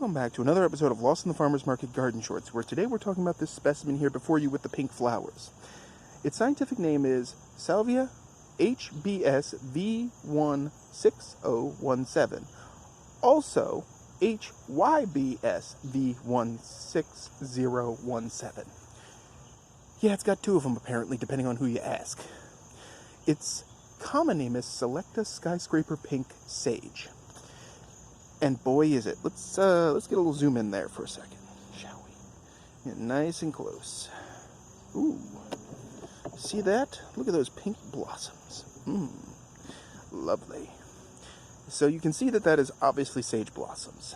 welcome back to another episode of Lost in the Farmer's Market Garden Shorts, where today we're talking about this specimen here before you with the pink flowers. Its scientific name is Salvia HBS V16017, also HYBS V16017. Yeah, it's got two of them apparently, depending on who you ask. Its common name is Selecta Skyscraper Pink Sage. And boy is it. Let's get a little zoom in there for a second, shall we? Get nice and close. Ooh. See that? Look at those pink blossoms. Lovely. So you can see that is obviously sage blossoms.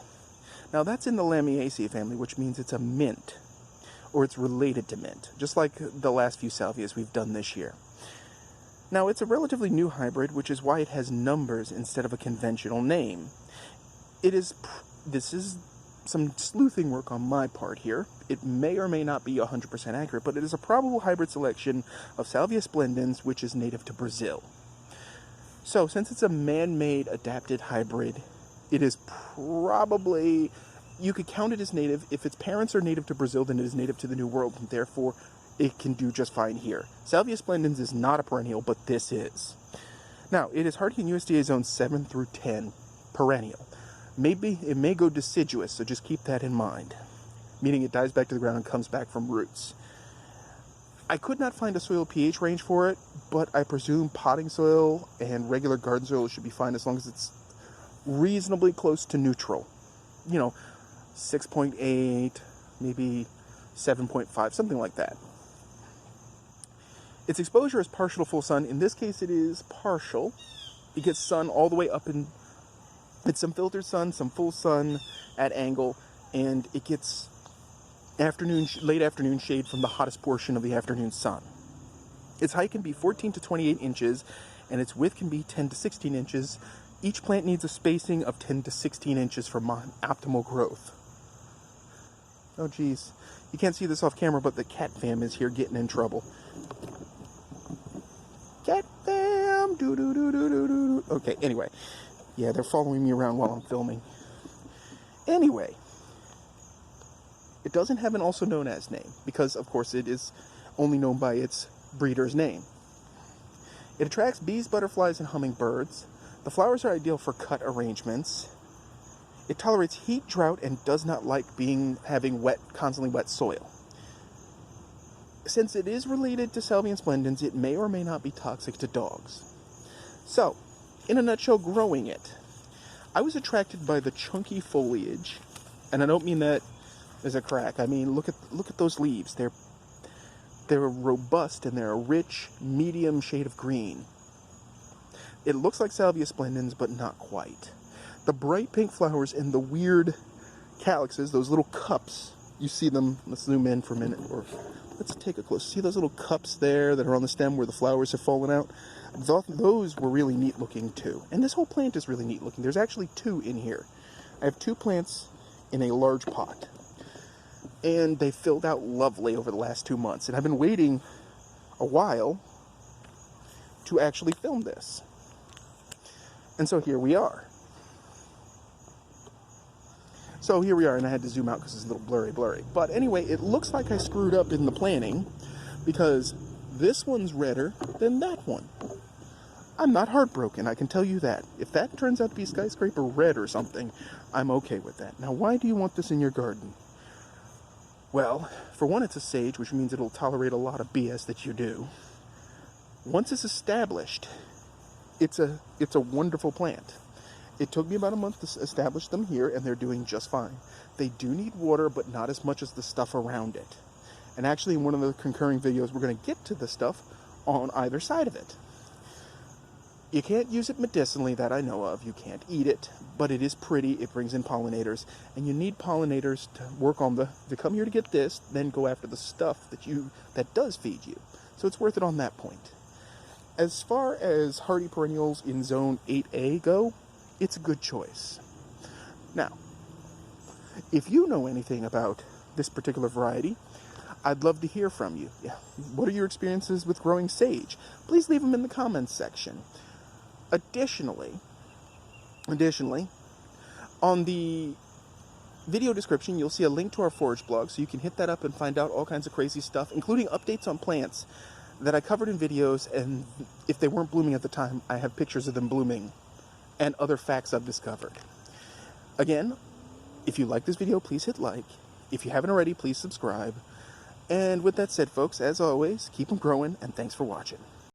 Now that's in the Lamiaceae family, which means it's a mint, or it's related to mint, just like the last few salvias we've done this year. Now it's a relatively new hybrid, which is why it has numbers instead of a conventional name. This is some sleuthing work on my part here. It may or may not be 100% accurate, but it is a probable hybrid selection of Salvia splendens, which is native to Brazil. So, since it's a man-made adapted hybrid, it is probably, you could count it as native. If its parents are native to Brazil, then it is native to the New World, and therefore it can do just fine here. Salvia splendens is not a perennial, but this is. Now, it is hardy in USDA zone 7 through 10, perennial. Maybe it may go deciduous, so just keep that in mind, meaning it dies back to the ground and comes back from roots. I could not find a soil pH range for it, but I presume potting soil and regular garden soil should be fine as long as it's reasonably close to neutral. 6.8, maybe 7.5, something like that. Its exposure is partial to full sun. In this case, it is partial. It gets sun all the way up in... It's some filtered sun, some full sun at angle, and it gets late afternoon shade from the hottest portion of the afternoon sun. Its height can be 14 to 28 inches, and its width can be 10 to 16 inches. Each plant needs a spacing of 10 to 16 inches for optimal growth. Oh geez, you can't see this off camera, but the cat fam is here getting in trouble. Cat fam, do. Okay, anyway. Yeah, they're following me around while I'm filming. Anyway, it doesn't have an also known as name, because of course it is only known by its breeder's name. It attracts bees, butterflies, and hummingbirds. The flowers are ideal for cut arrangements. It tolerates heat, drought, and does not like having constantly wet soil. Since it is related to Salvia splendens, it may or may not be toxic to dogs. So, in a nutshell, growing it, I was attracted by the chunky foliage, and I don't mean that as a crack. I mean, look at those leaves. They're robust and they're a rich, medium shade of green. It looks like Salvia splendens, but not quite. The bright pink flowers and the weird calyxes, those little cups, you see them. Let's zoom in for a minute, or let's take a close. See those little cups there that are on the stem where the flowers have fallen out? Those were really neat looking too. And this whole plant is really neat looking. There's actually two in here. I have two plants in a large pot. And they filled out lovely over the last 2 months. And I've been waiting a while to actually film this. And so here we are. And I had to zoom out because it's a little blurry. But anyway, it looks like I screwed up in the planning, because this one's redder than that one. I'm not heartbroken, I can tell you that. If that turns out to be skyscraper red or something, I'm okay with that. Now, why do you want this in your garden? Well, for one, it's a sage, which means it'll tolerate a lot of BS that you do. Once it's established, it's a wonderful plant. It took me about a month to establish them here, and they're doing just fine. They do need water, but not as much as the stuff around it. And actually, in one of the concurring videos, we're going to get to the stuff on either side of it. You can't use it medicinally, that I know of. You can't eat it, but it is pretty. It brings in pollinators, and you need pollinators to work on if you come here to get this, then go after the stuff that does feed you. So it's worth it on that point. As far as hardy perennials in zone 8A go, it's a good choice. Now, if you know anything about this particular variety, I'd love to hear from you. Yeah. What are your experiences with growing sage? Please leave them in the comments section. Additionally, on the video description, you'll see a link to our forage blog, so you can hit that up and find out all kinds of crazy stuff, including updates on plants that I covered in videos, and if they weren't blooming at the time, I have pictures of them blooming and other facts I've discovered. Again, if you like this video, please hit like. If you haven't already, please subscribe. And with that said, folks, as always, keep them growing, and thanks for watching.